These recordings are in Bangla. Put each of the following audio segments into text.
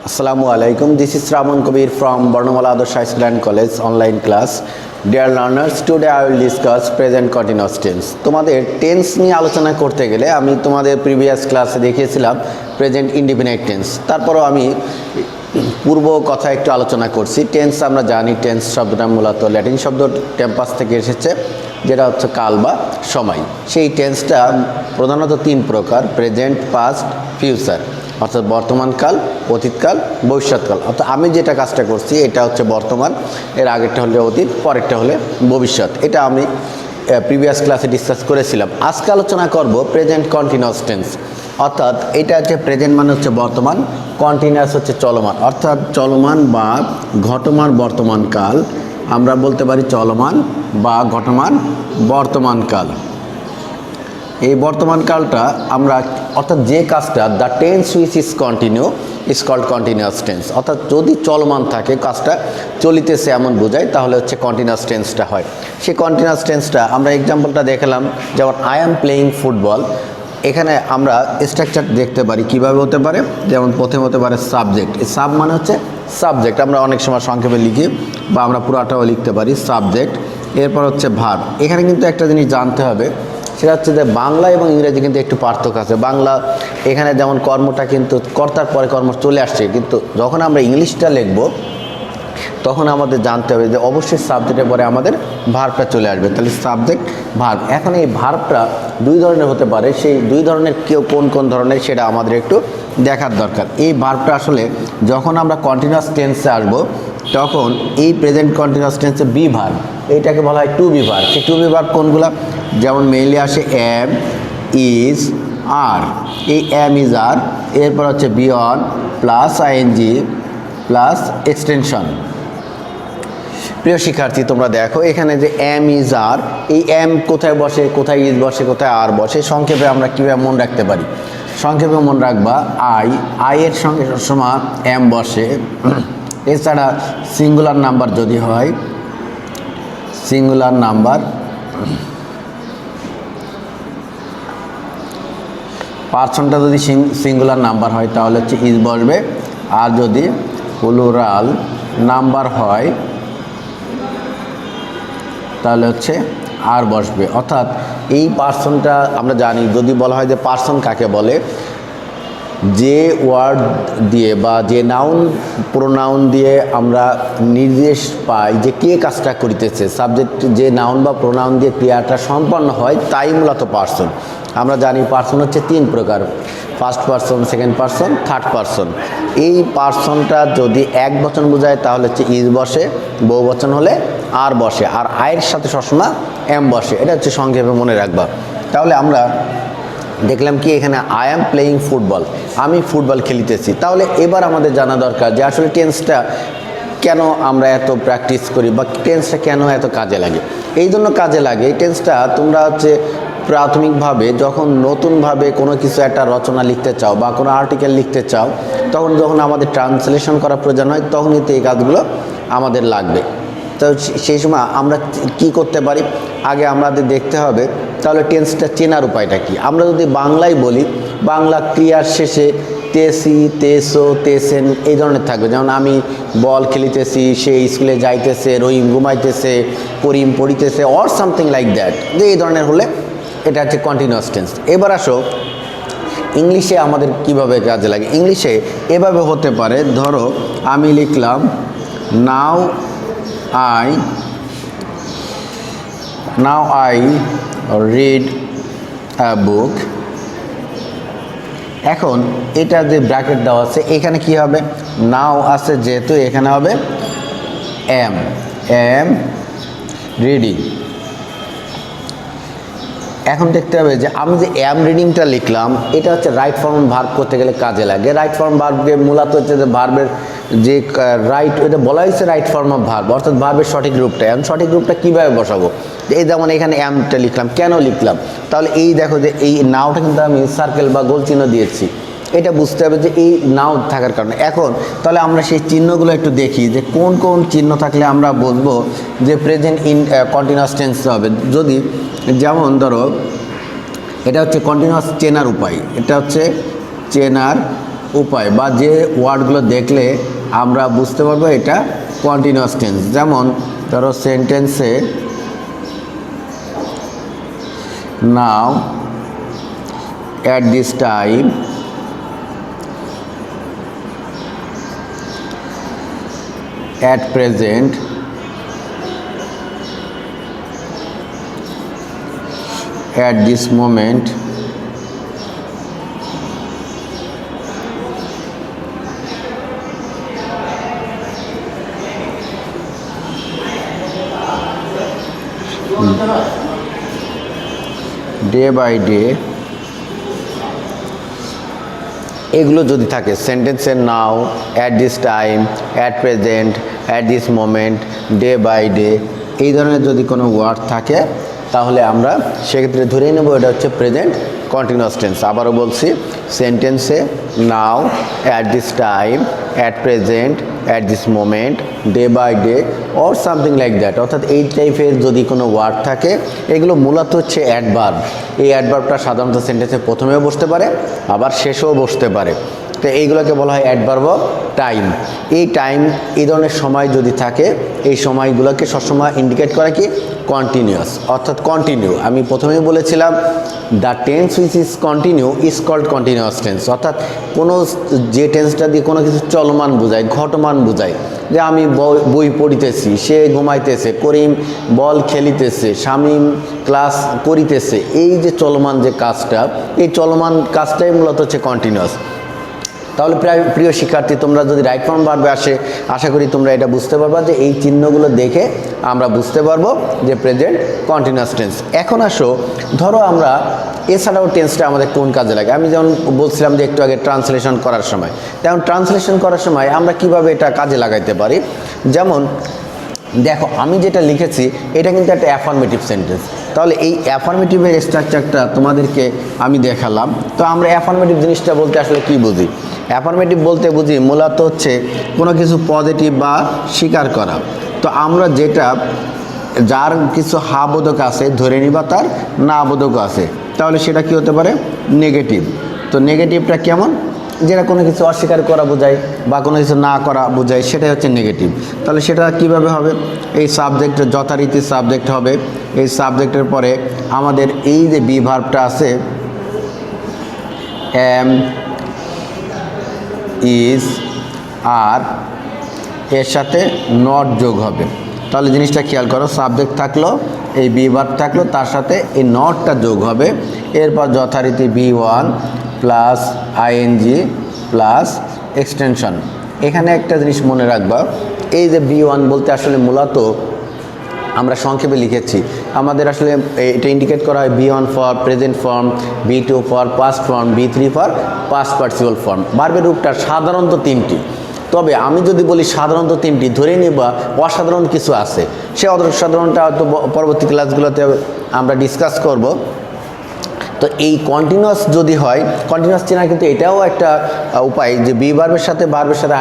Assalamu alaikum. This is Raman Kabir from Barnamala Adarsh High School and College online class. Dear learners, today I will discuss present continuous tense. তোমাদের টেন্স নিয়ে আলোচনা করতে গেলে আমি তোমাদের প্রিভিয়াস ক্লাসে দেখিয়েছিলাম প্রেজেন্ট ইনডিফিনাইট টেন্স। তারপরও আমি পূর্ব কথা একটু আলোচনা করছি। টেন্স আমরা জানি, টেন্স শব্দটা মূলত ল্যাটিন শব্দ টেম্পাস থেকে এসেছে, যেটা হচ্ছে কাল বা সময়। সেই টেন্সটা প্রধানত তিন প্রকার: প্রেজেন্ট, পাস্ট, ফিউচার, অর্থাৎ বর্তমানকাল, অতীতকাল, ভবিষ্যৎকাল। অর্থাৎ আমি যেটা কাজটা করছি এটা হচ্ছে বর্তমান, এর আগেরটা হলে অতীত, পরেরটা হলে ভবিষ্যৎ। এটা আমি প্রিভিয়াস ক্লাসে ডিসকাস করেছিলাম। আজকে আলোচনা করব প্রেজেন্ট কন্টিনিউয়াস টেন্স। অর্থাৎ এটা হচ্ছে প্রেজেন্ট মানে হচ্ছে বর্তমান, কন্টিনিউয়াস হচ্ছে চলমান, অর্থাৎ চলমান বা ঘটমান বর্তমানকাল। আমরা বলতে পারি চলমান বা ঘটমান বর্তমানকাল। এই বর্তমানকালটা আমরা অর্থাৎ যে কাজটা the tense which is continue is called continuous tense. অর্থাৎ যদি চলমান থাকে, কাজটা চলিতেছে এমন বোঝায়, তাহলে হচ্ছে কন্টিনিউয়াস টেন্সটা হয়। সেই কন্টিনিউয়াস টেন্সটা আমরা এক্সাম্পলটা দেখালাম, যেমন আই অ্যাম প্লেয়িং ফুটবল। এখানে আমরা স্ট্রাকচার দেখতে পারি কীভাবে হতে পারে। যেমন প্রথমে হতে পারে সাবজেক্ট। এই সাব মানে হচ্ছে সাবজেক্ট, আমরা অনেক সময় সংক্ষেপে লিখি বা আমরা পুরাটাও লিখতে পারি সাবজেক্ট। এরপর হচ্ছে ভার্ব। এখানে কিন্তু একটা জিনিস জানতে হবে, সেটা হচ্ছে যে বাংলা এবং ইংরেজি কিন্তু একটু পার্থক্য আছে। বাংলা এখানে যেমন কর্মটা কিন্তু কর্তার পরে কর্ম চলে আসছে, কিন্তু যখন আমরা ইংলিশটা লিখব তখন আমাদের জানতে হবে যে অবশ্যই সাবজেক্টের পরে আমাদের ভার্বটা চলে আসবে। তাহলে সাবজেক্ট, ভার্ব। এখন এই ভার্বটা দুই ধরনের হতে পারে, সেই দুই ধরনের কেউ কোন কোন ধরনের সেটা আমাদের একটু দেখার দরকার। এই ভার্বটা আসলে যখন আমরা কন্টিনিউয়াস টেন্সে আসব তখন এই প্রেজেন্ট কন্টিনিউয়াস টেন্সে বি ভার্ব, এইটাকে বলা হয় টু বি ভার্ব। সেই টু বি ভার্ব কোনগুলো? যেমন মেইনলি আসে এম, ইজ, আর। এই এম, ইজ, আর, এরপর হচ্ছে বিয়ন প্লাস আইএনজি প্লাস এক্সটেনশন। প্রিয় শিক্ষার্থী, তোমরা দেখো এখানে যে এম, ইজ, আর, এই এম কোথায় বসে, কোথায় ইজ বসে, কোথায় আর বসে, সংক্ষেপে আমরা কীভাবে মনে রাখতে পারি? সংক্ষেপে মনে রাখবা আই এর সঙ্গে সবসময় এম বসে। এছাড়া সিঙ্গুলার নাম্বার যদি হয়, সিঙ্গুলার নাম্বার, পার্সনটা যদি সিঙ্গুলার নাম্বার হয় তাহলে হচ্ছে ইজ বসবে, আর যদি প্লুরাল নাম্বার হয় তাহলে হচ্ছে আর বসবে। অর্থাৎ এই পার্সনটা আমরা জানি, যদি বলা হয় যে পার্সন কাকে বলে, যে ওয়ার্ড দিয়ে বা যে নাউন প্রোনাউন দিয়ে আমরা নির্দেশ পাই যে কে কাজটা করিতেছে, সাবজেক্ট যে নাউন বা প্রোনাউন দিয়ে ক্রিয়াটা সম্পন্ন হয় তাই মূলত পার্সন। আমরা জানি পার্সন হচ্ছে তিন প্রকার: first person, second person, third person. এই পার্সনটা যদি এক বচন বোঝায় তাহলে হচ্ছে ইজ বসে, বহু বচন হলে আর বসে, আর আয়ের সাথে সবসময় এম বসে। এটা হচ্ছে সংক্ষেপে মনে রাখবা। তাহলে আমরা দেখলাম কি এখানে আই অ্যাম প্লেয়িং ফুটবল, আমি ফুটবল খেলিতেছি। তাহলে এবার আমাদের জানা দরকার যে আসলে টেন্সটা কেন আমরা এত প্র্যাকটিস করি বা টেন্সটা কেন এত কাজে লাগে। এই জন্য কাজে লাগে, এই টেন্সটা তোমরা হচ্ছে প্রাথমিকভাবে যখন নতুনভাবে কোনো কিছু একটা রচনা লিখতে চাও বা কোনো আর্টিকেল লিখতে চাও, তখন যখন আমাদের ট্রান্সলেশন করা প্রয়োজন হয় তখনই তো এই কাজগুলো আমাদের লাগবে। তো সেই সময় আমরা কি করতে পারি, আগে আমাদের দেখতে হবে তাহলে টেন্সটা চেনার উপায়টা কি। আমরা যদি বাংলায় বলি, বাংলা ক্রিয়ার শেষে তেসি, তেসো, তেসেন এই ধরনের থাকবে। যেমন আমি বল খেলিতেছি, সে স্কুলে যাইতেছে, রহিম ঘুমাইতেছে, করিম পড়িতেছে, অর সামথিং লাইক দ্যাট। যে এই ধরনের হলে এটা হচ্ছে কন্টিনিউয়াস টেন্স। এবার আসো ইংলিশে আমাদের কিভাবে কাজে লাগে। ইংলিশে এভাবে হতে পারে, ধরো আমি লিখলাম নাও আই রিড আ বুক। এখন এটা যে ব্র্যাকেট দেওয়া আছে এখানে কি হবে, নাও আছে যেহেতু এখানে হবে এম রিডিং। এখন দেখতে হবে যে আমি যে এম রিডিংটা লিখলাম এটা হচ্ছে রাইট ফর্ম ভার্ব করতে গেলে কাজে লাগে। রাইট ফর্ম ভার্বকে মূলত হচ্ছে যে ভার্বের যে রাইট, এটা বলা হয়েছে রাইট ফর্ম অফ ভার্ব, অর্থাৎ ভার্বের সঠিক রূপটা। এখন সঠিক রূপটা কীভাবে বসাবো? এই যেমন এখানে এমটা লিখলাম, কেন লিখলাম? তাহলে এই দেখো যে এই নাওটা কিন্তু আমি সার্কেল বা গোল চিহ্ন দিয়েছি, এটা বুঝতে হবে যে এই নাও থাকার কারণে। এখন তাহলে আমরা সেই চিহ্নগুলো একটু দেখি যে কোন কোন চিহ্ন থাকলে আমরা বুঝবো যে প্রেজেন্ট ইন কন্টিনিউয়াস টেন্স হবে। যদি যেমন ধরো এটা হচ্ছে কন্টিনিউয়াস চেনার উপায়, এটা হচ্ছে চেনার উপায় বা যে ওয়ার্ডগুলো দেখলে আমরা বুঝতে পারবো এটা কন্টিনিউয়াস টেন্স। যেমন ধরো সেন্টেন্সে now, at this time, at present, at this moment, day by day, এগুলো যদি থাকে সেন্টেন্সের now, at this time, at present, at this moment, day by day, এই ধরনের যদি কোনো ওয়ার্ড থাকে তাহলে আমরা সেক্ষেত্রে ধরেই নেব এটা হচ্ছে প্রেজেন্ট কন্টিনিউয়াস টেন্স। আবারও বলছি, সেন্টেন্সে now, at this time, at present, at this moment, day by day or something like that, অর্থাৎ এই টাইপের যদি কোনো ওয়ার্ড থাকে এগুলো মূলত হচ্ছে অ্যাডভার্ব। এই অ্যাডভার্বটা সাধারণত সেন্টেন্সের প্রথমেও বসতে পারে আবার শেষেও বসতে পারে। তো এইগুলোকে বলা হয় অ্যাডভার্ব অফ টাইম। এই টাইম, এই ধরনের সময় যদি থাকে এই সময়গুলোকে সবসময় ইন্ডিকেট করে কি কন্টিনিউয়াস, অর্থাৎ কন্টিনিউ। আমি প্রথমেই বলেছিলাম the tense which is continue is called continuous tense, অর্থাৎ কোনো যে টেন্সটা দিয়ে কোনো কিছু চলমান বোঝায়, ঘটমান বোঝায়, যে আমি বই পড়িতেছি, সে ঘুমাইতেছে, করিম বল খেলিতেছে, শামীম ক্লাস করিতেছে, এই যে চলমান যে কাজটা, এই চলমান কাজটাই মূলত হচ্ছে কন্টিনিউয়াস। তাহলে প্রিয় শিক্ষার্থী, তোমরা যদি রাইট ফর্ম ভার্বে আসে আশা করি তোমরা এটা বুঝতে পারবা যে এই চিহ্নগুলো দেখে আমরা বুঝতে পারবো যে প্রেজেন্ট কন্টিনিউয়াস টেন্স। এখন আসো, ধরো আমরা এছাড়াও টেন্সটা আমাদের কোন কাজে লাগে। আমি যেমন বলছিলাম যে একটু আগে ট্রান্সলেশন করার সময়, তেমন ট্রান্সলেশন করার সময় আমরা কিভাবে এটা কাজে লাগাইতে পারি। যেমন দেখো, আমি যেটা লিখেছি এটা কিন্তু একটা অ্যাফার্মেটিভ সেন্টেন্স। তাহলে এই অ্যাফার্মেটিভের স্ট্রাকচারটা তোমাদেরকে আমি দেখালাম। তো আমরা অ্যাফার্মেটিভ জিনিসটা বলতে আসলে কি বুঝি? অ্যাফার্মেটিভ বলতে বুঝি মূলত হচ্ছে কোনো কিছু পজিটিভ বা স্বীকার করা। তো আমরা যেটা, যার কিছু হা বোধক আছে ধরে নিবা তার না বোধক আছে, তাহলে সেটা কি হতে পারে? নেগেটিভ। তো নেগেটিভটা কেমন? যেটা কোনো কিছু অস্বীকার করা বোঝায় বা কোনো কিছু না করা বোঝায়, সেটাই হচ্ছে নেগেটিভ। তাহলে সেটা কিভাবে হবে? এই সাবজেক্টের যথারীতি সাবজেক্ট হবে। এই সাবজেক্টের পরে আমাদের এই যে বি ভার্বটা আছে, এম, ইজ, আর, এর সাথে নট যোগ হবে। তাহলে জিনিসটা খেয়াল করো, সাবজেক্ট থাকলো, এই বি ভার্ব থাকলো, তার সাথে এই নটটা যোগ হবে। এরপর যথারীতি B one plus ING plus extension. এখানে একটা জিনিস মনে রাখবা, এই যে বি1 বলতে আসলে মূলত আমরা সংক্ষেপে লিখেছি, আমাদের আসলে এটা ইন্ডিকেট করা হয় B1 for present form, B2 for past form, B3 for past participle form. ভার্বের রূপটা সাধারণত তিনটি, তবে আমি যদি বলি সাধারণত তিনটি, ধরে নিবা অসাধারণ কিছু আছে, সে অসাধারণটা হয়তো পরবর্তী ক্লাসগুলোতে আমরা ডিসকাস করব। তো এই কন্টিনিউয়াস যদি হয়, কন্টিনিউয়াস চেনার কিন্তু এটাও একটা উপায় যে বি ভার্বের সাথে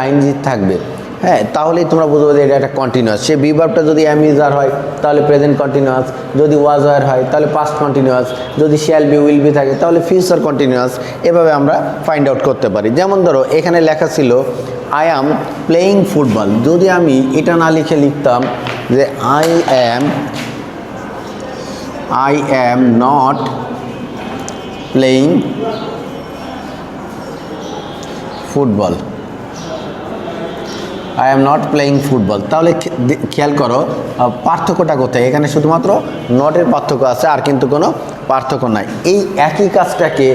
আইএনজি থাকবে, হ্যাঁ, তাহলেই তোমরা বুঝবে যে এটা একটা কন্টিনিউয়াস। সে বি ভার্বটা যদি এম ইজ আর হয় তাহলে প্রেজেন্ট কন্টিনিউয়াস, যদি ওয়াজ ওয়ার হয় তাহলে পাস্ট কন্টিনিউয়াস, যদি শ্যাল বি উইল বি থাকে তাহলে ফিউচার কন্টিনিউয়াস। এভাবে আমরা ফাইন্ড আউট করতে পারি। যেমন ধরো এখানে লেখা ছিল আই অ্যাম প্লেয়িং ফুটবল, যদি আমি এটা না লিখে লিখতাম যে I am not playing football, I am not playing football, তাহলে খেয়াল করো পার্থক্যটা কোথায়? এখানে শুধুমাত্র নটের পার্থক্য আছে, আর কিন্তু কোনো পার্থক্য নাই। এই একই কাজটাকে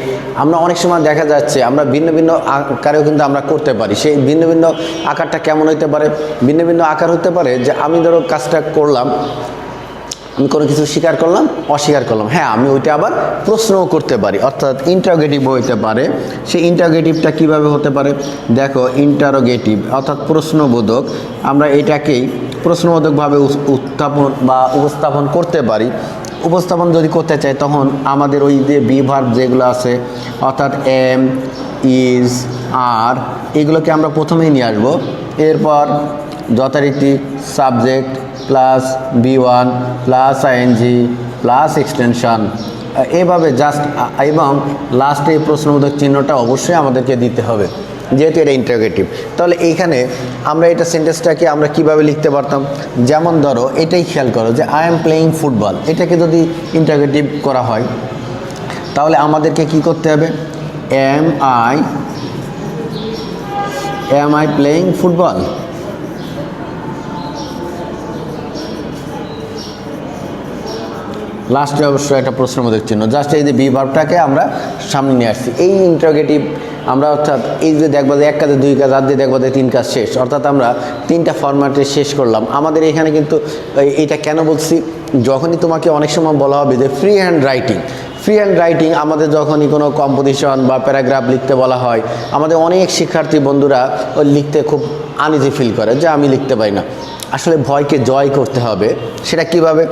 আমরা অনেক সময় দেখা যাচ্ছে আমরা ভিন্ন ভিন্ন আকারেও কিন্তু আমরা করতে পারি। সেই ভিন্ন ভিন্ন আকারটা কেমন হইতে পারে? ভিন্ন ভিন্ন আকার হতে পারে যে আমি ধরো কাজটা করলাম, আমি কোনো কিছু স্বীকার করলাম, অস্বীকার করলাম, হ্যাঁ আমি ওইটা আবার প্রশ্নও করতে পারি, অর্থাৎ ইন্টারোগেটিভ হইতে পারে। সেই ইন্টারোগেটিভটা কিভাবে হতে পারে? দেখো, ইন্টারোগেটিভ অর্থাৎ প্রশ্নবোধক, আমরা এটাকেই প্রশ্নবোধকভাবে উপস্থাপন করতে পারি। উপস্থাপন যদি করতে চাই তখন আমাদের ওই যে বি ভার্ব যেগুলো আছে, অর্থাৎ এম, ইজ, আর, এগুলোকে আমরা প্রথমেই নিয়ে আসবো। এরপর যথারীতি subject plus B one plus ING plus extension, এভাবে জাস্ট, এবং লাস্টে প্রশ্নবোধক চিহ্নটা অবশ্যই আমাদেরকে দিতে হবে। যেহেতু এটা ইন্টারোগেটিভ। তাহলে এইখানে আমরা এটা সেন্টেন্সটাকে আমরা কিভাবে লিখতে পারতাম, যেমন ধরো এটাই খেয়াল করো যে আই এম প্লেয়িং ফুটবল, এটাকে যদি ইন্টারোগেটিভ করা হয় তাহলে আমাদেরকে কি করতে হবে, এম আই প্লেয়িং ফুটবল। লাস্টে অবশ্যই একটা প্রশ্নবোধক চিহ্ন, জাস্ট এই যে বি ভার্বটাকে আমরা সামনে নিয়ে আসছি। এই ইন্টারোগেটিভ আমরা অর্থাৎ এই যে দেখবো যে এক কাজে দুই কাজ, আর দিয়ে দেখবো যে তিন কাজ শেষ, অর্থাৎ আমরা তিনটা ফরম্যাটে শেষ করলাম। আমাদের এখানে কিন্তু এইটা কেন বলছি, যখনই তোমাকে অনেক সময় বলা হবে যে ফ্রি হ্যান্ড রাইটিং আমাদের যখনই কোনো কম্পোজিশন বা প্যারাগ্রাফ লিখতে বলা হয়, আমাদের অনেক শিক্ষার্থী বন্ধুরা ওই লিখতে খুব আনইজি ফিল করে যে আমি লিখতে পারি না। আসলে ভয়কে জয় করতে হবে। সেটা কিভাবে,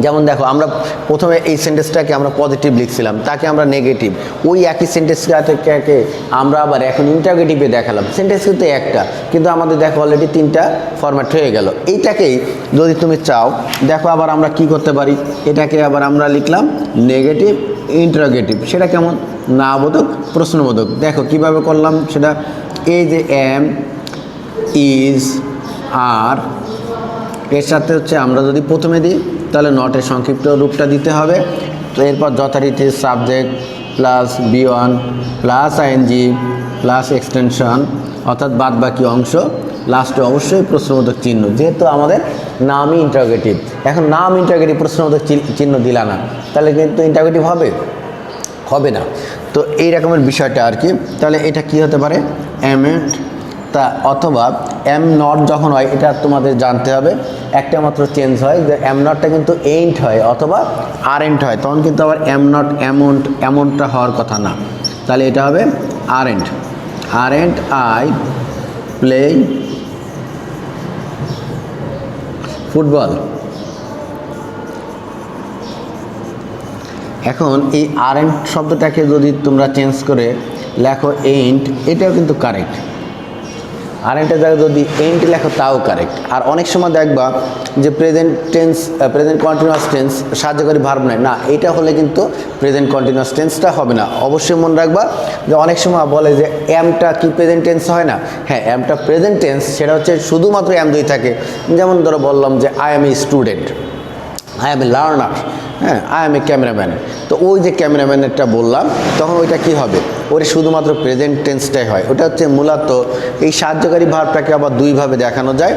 যেমন দেখো আমরা প্রথমে এই সেন্টেন্সটাকে আমরা পজিটিভ লিখছিলাম, তাকে আমরা নেগেটিভ, ওই একই সেন্টেন্সটাকে আমরা আবার এখন ইন্টারোগেটিভে দেখালাম। সেন্টেন্স কিন্তু একটা, কিন্তু আমাদের দেখো অলরেডি তিনটা ফরম্যাট হয়ে গেল। এইটাকেই যদি তুমি চাও দেখো আবার আমরা কি করতে পারি, এটাকে আবার আমরা লিখলাম নেগেটিভ ইন্টারোগেটিভ। সেটা কেমন, নাবোধক প্রশ্নবোধক। দেখো কিভাবে করলাম সেটা, এই যে এম ইজ আর এর সাথে হচ্ছে আমরা যদি প্রথমে দিই তাহলে নটের সংক্ষিপ্ত রূপটা দিতে হবে। তো এরপর যথারীতি subject plus B1 plus ING plus extension, অর্থাৎ বাদ বাকি অংশ, লাস্টে অবশ্যই প্রশ্নবোধক চিহ্ন, যেহেতু আমাদের নামই ইন্টারোগেটিভ। এখন নাম ইন্টারোগেটিভ, প্রশ্নবোধক চিহ্ন দিলা না, তাহলে কিন্তু ইন্টারোগেটিভ হবে না। তো এই রকমের বিষয়টা আর কি। তাহলে এটা কি হতে পারে, এমেন্ট তা অথবা এম নট যখন হয়, এটা তোমাদের জানতে হবে, একটা মাত্র চেঞ্জ হয় যে এম নটটা কিন্তু এইন্ট হয় অথবা আরেন্ট হয়, তখন কিন্তু আবার এম নট এমনটা হওয়ার কথা না। তাহলে এটা হবে আরেন্ট আই প্লেইং ফুটবল। এখন এই আরেন্ট শব্দটাকে যদি তোমরা চেঞ্জ করে লেখো এইন্ট, এটাও কিন্তু কারেক্ট। আরেন্টের জায়গায় যদি এন্ট লেখো তাও কারেক্ট। আর অনেক সময় দেখবা যে প্রেজেন্ট কন্টিনিউয়াস টেন্স সাহায্যকারী ভার্ব নেয় না, এটা হলে কিন্তু প্রেজেন্ট কন্টিনিউয়াস টেন্সটা হবে না। অবশ্যই মনে রাখবা যে অনেক সময় বলে যে এমটা কি প্রেজেন্ট টেন্স হয় না, হ্যাঁ এমটা প্রেজেন্ট টেন্স, সেটা হচ্ছে শুধুমাত্র এম দুই থাকে। যেমন ধরো বললাম যে I M a student, I M A learner, হ্যাঁ আই এম এ ক্যামেরাম্যান। তো ওই যে ক্যামেরাম্যানেরটা বললাম তখন ওইটা কি হবে, ওটা শুধুমাত্র প্রেজেন্ট টেন্সটাই হয়। ওটা হচ্ছে মূলত এই সাহায্যকারী ভার্বটাকে আবার দুইভাবে দেখানো যায়,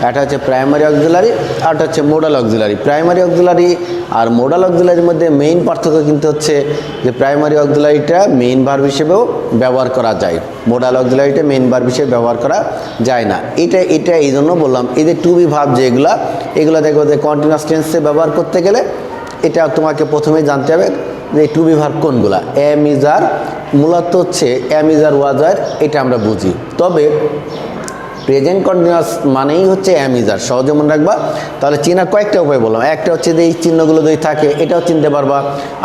একটা হচ্ছে প্রাইমারি অক্সিলারি আর একটা হচ্ছে মোডাল অক্সিলারি। প্রাইমারি অক্সিলারি আর মোডাল অক্সিলারির মধ্যে মেইন পার্থক্য কিন্তু হচ্ছে যে প্রাইমারি অক্সিলারিটা মেইন ভার্ব হিসেবেও ব্যবহার করা যায়, মোডাল অক্সিলারিটা মেইন ভার্ব হিসেবে ব্যবহার করা যায় না। এটা এই জন্য বললাম, এই যে টু বি ভার্ব এগুলো দেখবো যে কন্টিনিউয়াস টেন্সে ব্যবহার করতে গেলে এটা তোমাকে প্রথমেই জানতে হবে যে টু বি ভার্ব কোনগুলা। এম ইজ আর মূলত হচ্ছে এম ইজ আর ওয়াজ আর, এটা আমরা বুঝি। তবে প্রেজেন্ট কন্টিনিউয়াস মানেই হচ্ছে এম ইজ আর, সহজে মনে রাখবা। তাহলে চেনার কয়েকটা উপায় বললাম, একটা হচ্ছে যে এই চিহ্নগুলো যদি থাকে এটাও চিনতে পারবা।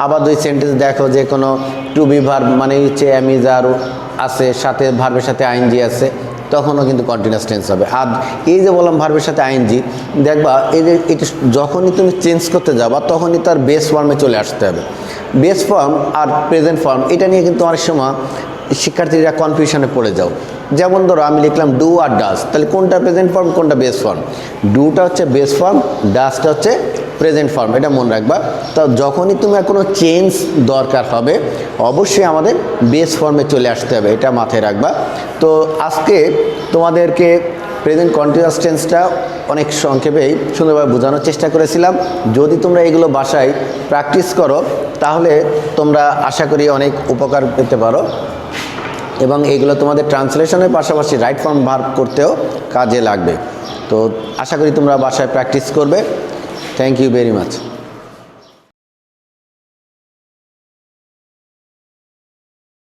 আবার দুই সেন্টেন্স দেখো যে কোনো টু বি ভার্ব মানেই হচ্ছে এম ইজ আর আছে, সাথে ভার্বের সাথে আইএনজি আছে, তখনও কিন্তু কন্টিনিউয়াস টেন্স হবে। আর এই যে বললাম ভার্বের সাথে আইএনজি, দেখবা এই যে এটা যখনই তুমি চেঞ্জ করতে যাবা তখনই তার বেস ফর্মে চলে আসতে হবে। বেস ফর্ম আর প্রেজেন্ট ফর্ম এটা নিয়ে কিন্তু অনেক সময় শিক্ষার্থীরা কনফিউশনে পড়ে যাও। যেমন ধরো আমি লিখলাম ডু আর ডাস, তাহলে কোনটা প্রেজেন্ট ফর্ম কোনটা বেস ফর্ম? ডুটা হচ্ছে বেস ফর্ম, ডাসটা হচ্ছে প্রেজেন্ট ফর্ম, এটা মনে রাখবা। তো যখনই তোমার কোনো চেঞ্জ দরকার হবে অবশ্যই আমাদের বেস ফর্মে চলে আসতে হবে, এটা মাথায় রাখবা। তো আজকে তোমাদেরকে প্রেজেন্ট কন্টিনিউয়াস টেন্সটা অনেক সংক্ষেপেই সুন্দরভাবে বোঝানোর চেষ্টা করেছিলাম। যদি তোমরা এগুলো বাসায় প্র্যাকটিস করো তাহলে তোমরা আশা করি অনেক উপকার পেতে পারো, এবং এইগুলো তোমাদের ট্রান্সলেশনের পাশাপাশি রাইট ফর্ম ভার্ব করতেও কাজে লাগবে। তো আশা করি তোমরা বাসায় প্র্যাকটিস করবে। Thank you very much.